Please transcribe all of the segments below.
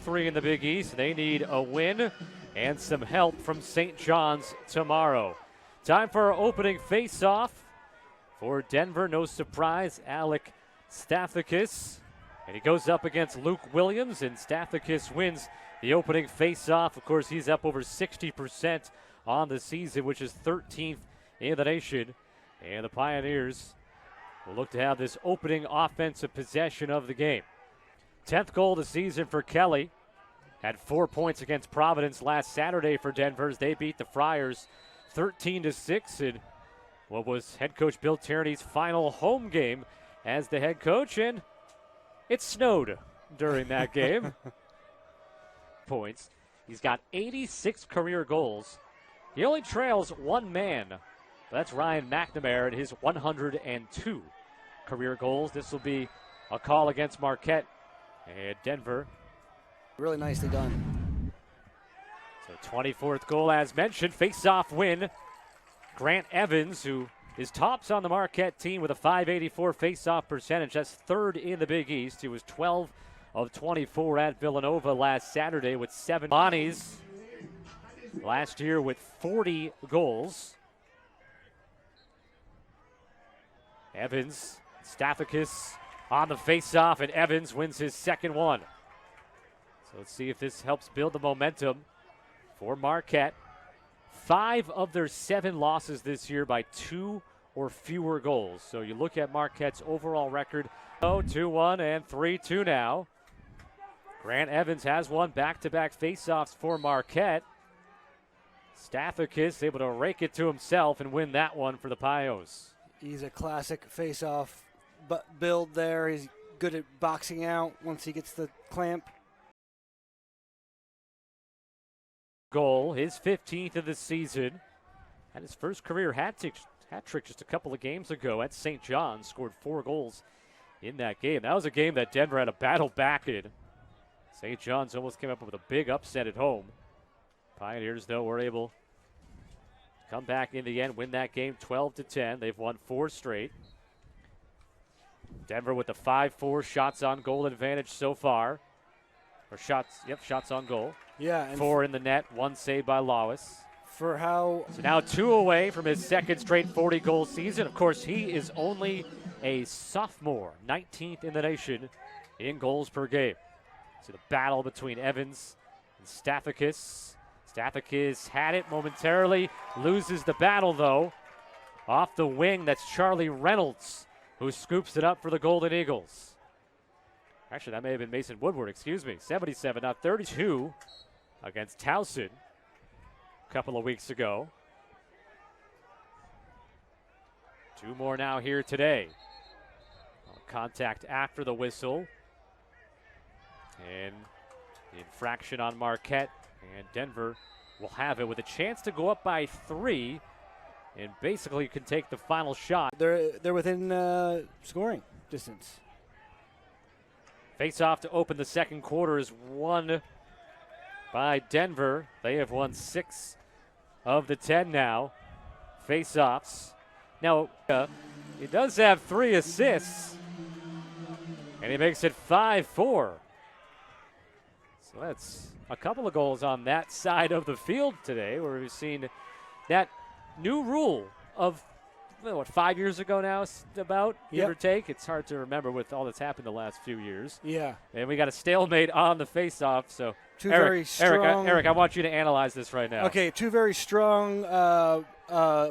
3 in the Big East. They need a win and some help from St. John's tomorrow. Time for our opening face-off for Denver. No surprise, Alec Stathakis. And he goes up against Luke Williams, and Stathakis wins the opening face-off. Of course, he's up over 60% on the season, which is 13th in the nation. And the Pioneers will look to have this opening offensive possession of the game. 10th goal of the season for Kelly. Had 4 points against Providence last Saturday for Denver as they beat the Friars 13-6 in what was head coach Bill Tierney's final home game as the head coach, and it snowed during that game. Points. He's got 86 career goals. He only trails one man. That's Ryan McNamara at his 102 career goals. This will be a call against Marquette and Denver. Really nicely done. So 24th goal as mentioned. Face-off win. Grant Evans, who is tops on the Marquette team with a .584 face-off percentage. That's third in the Big East. He was 12 of 24 at Villanova last Saturday with 7. Bonnie's last year with 40 goals. Evans, Stathakis on the face-off, and Evans wins his second one. So let's see if this helps build the momentum for Marquette. 5 of their 7 losses this year by 2 or fewer goals. So you look at Marquette's overall record. 2-1 and 3-2 now. Grant Evans has won back-to-back face-offs for Marquette. Stathakis able to rake it to himself and win that one for the Pios. He's a classic face-off build there. He's good at boxing out once he gets the clamp. Goal, his 15th of the season. And his first career hat trick just a couple of games ago at St. John's. Scored 4 goals in that game. That was a game that Denver had a battle back in. St. John's almost came up with a big upset at home. Pioneers, though, were able to come back in the end, win that game 12-10. They've won 4 straight. Denver with the 5-4 shots on goal advantage so far. Or shots on goal. Yeah. And 4 in the net, 1 saved by Lawis. For how... So now 2 away from his second straight 40-goal season. Of course, he is only a sophomore, 19th in the nation in goals per game. So the battle between Evans and Stathakis. Stathakis had it momentarily, loses the battle, though. Off the wing, that's Charlie Reynolds, who scoops it up for the Golden Eagles. Actually, that may have been Mason Woodward, 77, not 32 against Towson a couple of weeks ago. 2 more now here today. Contact after the whistle. And the infraction on Marquette, and Denver will have it with a chance to go up by 3 and basically can take the final shot. They're within scoring distance. Face-off to open the second quarter is won by Denver. They have won 6 of the 10 now. Face-offs. Now, he does have 3 assists, and he makes it 5-4. So that's a couple of goals on that side of the field today, where we've seen that new rule of, 5 years ago now, about, give or take. It's hard to remember with all that's happened the last few years. Yeah. And we got a stalemate on the face-off. So, very strong. Eric, I want you to analyze this right now. Okay, 2 very strong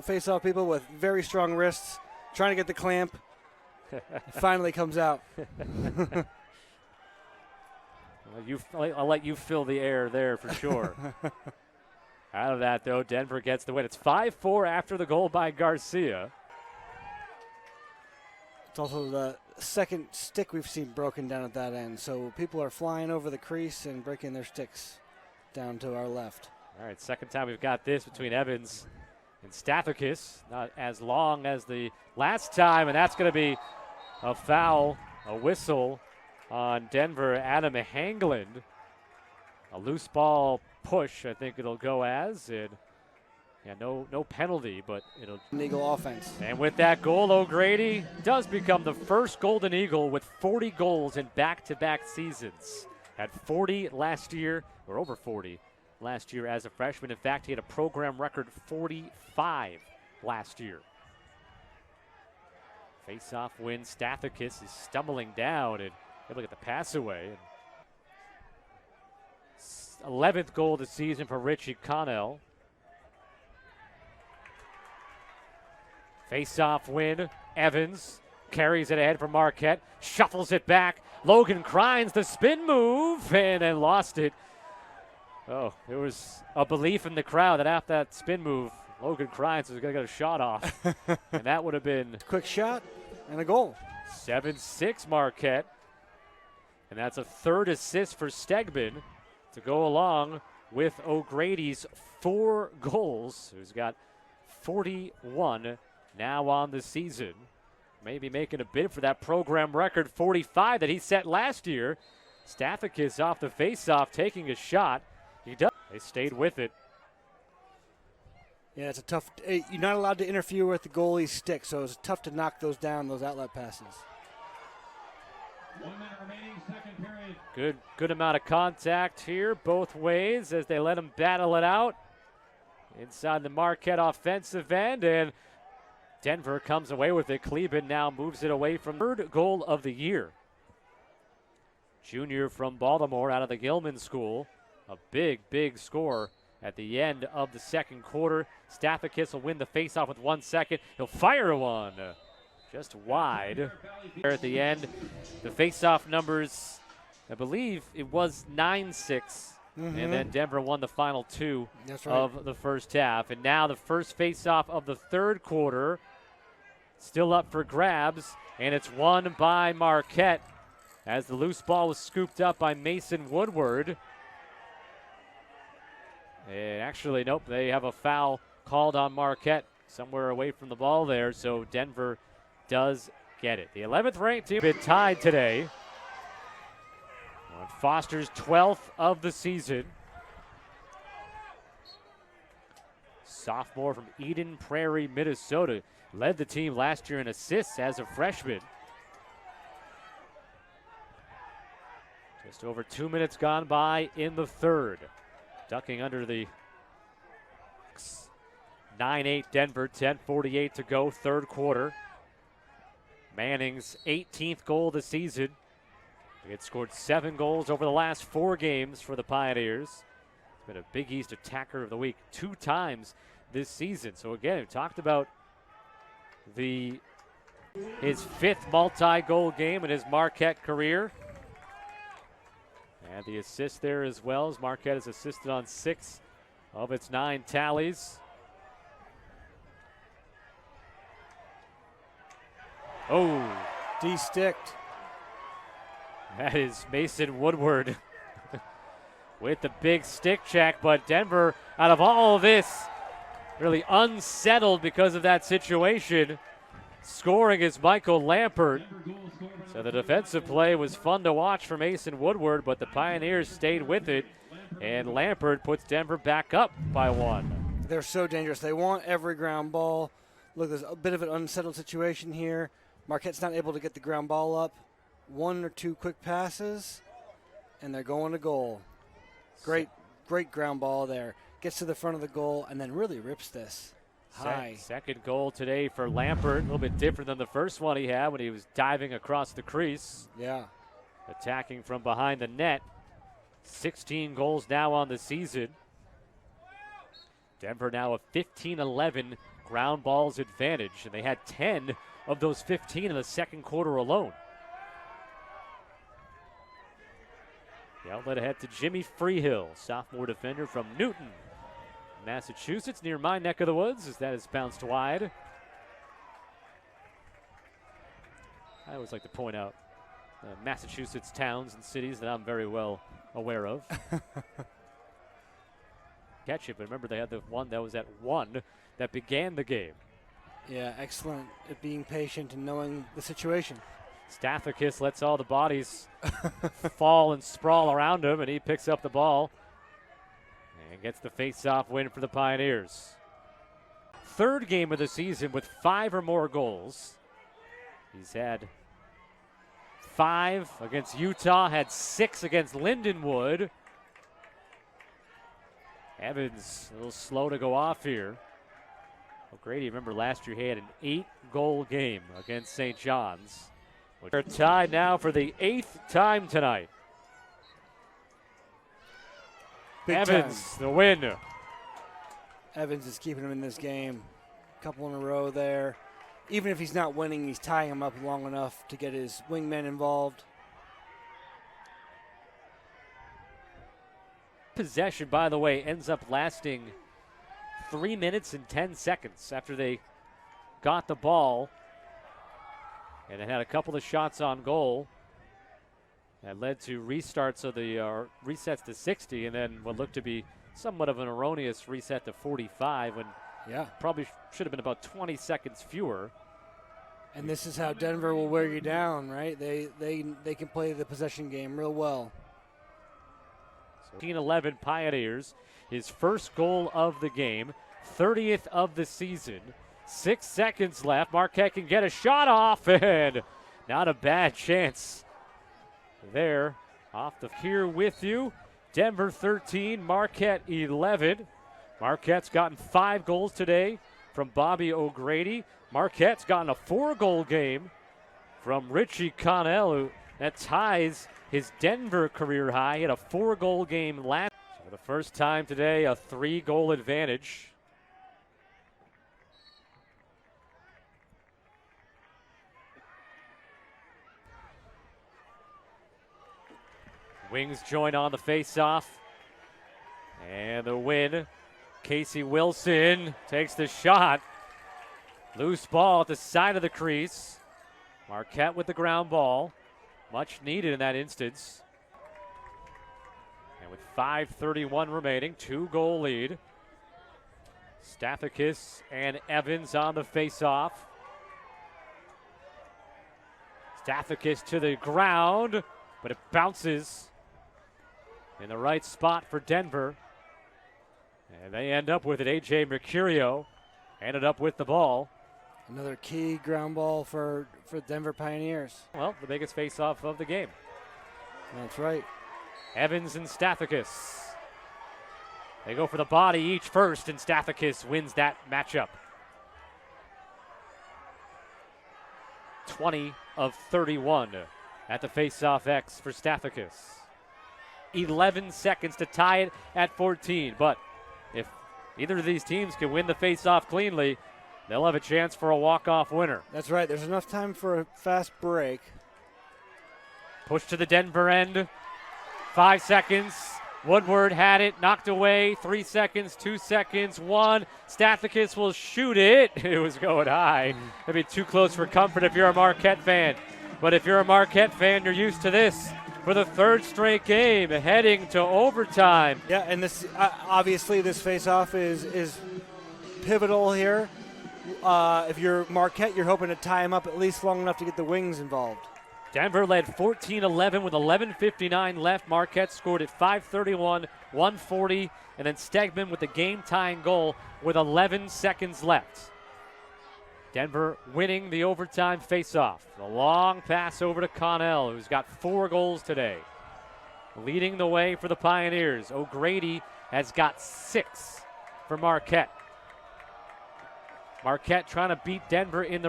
face-off people with very strong wrists, trying to get the clamp. Finally comes out. I'll let you fill the air there for sure. Out of that, though, Denver gets the win. It's 5-4 after the goal by Garcia. It's also the second stick we've seen broken down at that end. So people are flying over the crease and breaking their sticks down to our left. All right, second time we've got this between Evans and Stathakis. Not as long as the last time, and that's going to be a foul, a whistle on Denver. Adam Hangland. A loose ball push, I think it'll go as. And yeah, no penalty, but it'll. Eagle offense. And with that goal, O'Grady does become the first Golden Eagle with 40 goals in back-to-back seasons Had 40 last year, or over 40 last year as a freshman. In fact, he had a program record 45 last year. Face-off win. Stathakis is stumbling down, and look at the pass away. 11th goal of the season for Richie Connell. Face-off win. Evans carries it ahead for Marquette, shuffles it back. Logan Crines, the spin move, and then lost it. Oh, there was a belief in the crowd that after that spin move, Logan Crines was going to get a shot off. And that would have been quick shot and a goal. 7-6 Marquette. And that's a third assist for Stegman to go along with O'Grady's 4 goals, who's got 41 now on the season. Maybe making a bid for that program record 45 that he set last year. Stathakis off the face-off, taking a shot. He does. They stayed with it. Yeah, it's a tough. You're not allowed to interfere with the goalie's stick, so it's tough to knock those down, those outlet passes. 1 minute remaining, second period. Good amount of contact here, both ways, as they let him battle it out inside the Marquette offensive end, and Denver comes away with it. Kleben now moves it away from third goal of the year. Junior from Baltimore out of the Gilman School. A big score at the end of the second quarter. Stathakis will win the faceoff with 1 second. He'll fire one just wide. There at the end, the faceoff numbers, I believe it was 9-6. And then Denver won the final 2 of the first half. And now the first faceoff of the third quarter, still up for grabs, and it's won by Marquette as the loose ball was scooped up by Mason Woodward. And actually, nope, they have a foul called on Marquette somewhere away from the ball there, so Denver does get it. The 11th ranked team been tied today. On Foster's 12th of the season. Sophomore from Eden Prairie, Minnesota. Led the team last year in assists as a freshman. Just over 2 minutes gone by in the third. Ducking under the 9-8 Denver, 10:48 to go, third quarter. Manning's 18th goal of the season. He had scored 7 goals over the last 4 games for the Pioneers. He's been a Big East Attacker of the Week 2 times this season. So again, we talked about his 5th multi-goal game in his Marquette career. And the assist there as well, as Marquette has assisted on 6 of its 9 tallies. Oh, De-sticked. That is Mason Woodward with the big stick check, but Denver, out of all of this, really unsettled because of that situation. Scoring is Michael Lampert. So the defensive play was fun to watch for Mason Woodward, but the Pioneers stayed with it, and Lampert puts Denver back up by 1. They're so dangerous. They want every ground ball. Look, there's a bit of an unsettled situation here. Marquette's not able to get the ground ball up. 1 or 2 quick passes, and they're going to goal. Great ground ball there. Gets to the front of the goal, and then really rips this high. Second goal today for Lampert. A little bit different than the first one he had when he was diving across the crease. Yeah. Attacking from behind the net. 16 goals now on the season. Denver now a 15-11 ground balls advantage, and they had 10 of those 15 in the second quarter alone. The outlet ahead to Jimmy Freehill, sophomore defender from Newton, Massachusetts, near my neck of the woods, as that is bounced wide. I always like to point out Massachusetts towns and cities that I'm very well aware of. Catch it, but remember they had the one that was at 1 that began the game. Yeah, excellent at being patient and knowing the situation. Stathakis lets all the bodies fall and sprawl around him, and he picks up the ball and gets the face-off win for the Pioneers. Third game of the season with 5 or more goals. He's had 5 against Utah, had 6 against Lindenwood. Evans a little slow to go off here. O'Grady, remember last year he had an 8-goal game against St. John's. They're tied now for the 8th time tonight. Big Evans, time. the win. Evans is keeping him in this game. Couple in a row there. Even if he's not winning, he's tying him up long enough to get his wingman involved. Possession, by the way, ends up lasting 3 minutes and 10 seconds after they got the ball. And it had a couple of shots on goal that led to restarts of the resets to 60, and then what looked to be somewhat of an erroneous reset to 45 when probably should have been about 20 seconds fewer. And this is how Denver will wear you down, right? They can play the possession game real well. 13-11 Pioneers, his first goal of the game, 30th of the season. 6 seconds left. Marquette can get a shot off, and not a bad chance there. Off the here with you. Denver 13, Marquette 11. Marquette's gotten 5 goals today from Bobby O'Grady. Marquette's gotten a 4-goal game from Richie Connell, who that ties his Denver career high. He had a 4-goal game last. So for the first time today, a 3-goal advantage. Wings join on the face-off. And the win. Casey Wilson takes the shot. Loose ball at the side of the crease. Marquette with the ground ball. Much needed in that instance. And with 5:31 remaining, 2-goal lead. Stathakis and Evans on the face-off. Stathakis to the ground, but it bounces in the right spot for Denver. And they end up with it. A.J. Mercurio ended up with the ball. Another key ground ball for Denver Pioneers. Well, the biggest face-off of the game. That's right. Evans and Stathakis. They go for the body each first, and Stathakis wins that matchup. 20 of 31 at the face-off X for Stathakis. 11 seconds to tie it at 14, but if either of these teams can win the face-off cleanly, they'll have a chance for a walk-off winner. That's right. There's enough time for a fast break. Push to the Denver end. 5 seconds. Woodward had it, knocked away. 3 seconds, 2 seconds, 1. Stathakis will shoot it. It was going high. Maybe too close for comfort if you're a Marquette fan. But if you're a Marquette fan, you're used to this. For the 3rd straight game, heading to overtime. Yeah, and this obviously this face-off is pivotal here. If you're Marquette, you're hoping to tie him up at least long enough to get the Wings involved. Denver led 14-11 with 11:59 left. Marquette scored at 5:31, 1:40, and then Stegman with the game-tying goal with 11 seconds left. Denver winning the overtime faceoff. A long pass over to Connell, who's got 4 goals today. Leading the way for the Pioneers. O'Grady has got 6 for Marquette. Marquette trying to beat Denver in the